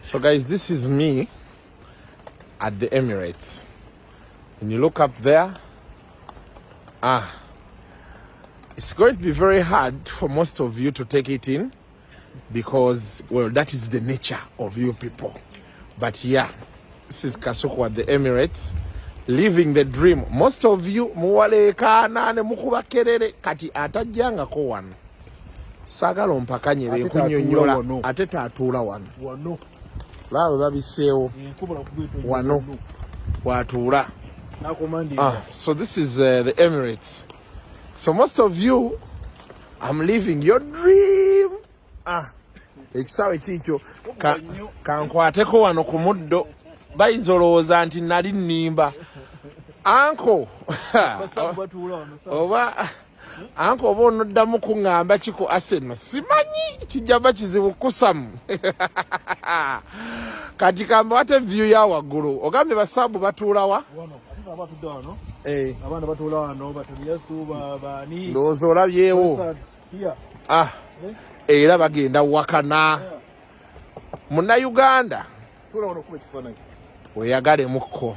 So guys, this is me at the Emirates. When you look up there, it's going to be very hard for most of you to take it in because, well, that is the nature of you people. But yeah, this is Kasuku at the Emirates, living the dream. Most of you, muwaleka nane mukuba kerere kati atajjanga ko wano. Sagala mpakanye be kunyonyola ateta atula wano. Lawe babiseewo wano watula. So this is the Emirates. So most of you, I'm living your dream. Ekisawe kikyo kankwateko wano ku muddo bayinza olowooza nti nali nnimba anko oba anko oba onoddamu kuŋŋamba kiku Arsenal simanyi kijjaba kizibu kusamu kati kamba wate view ya waggulu ogambye basabu batuulawa abana batuula wano batulyasu baani ndowooza olabyewo era bagenda wakana Munnayuganda tula wano kuba ekifaananyi weyagalemu ko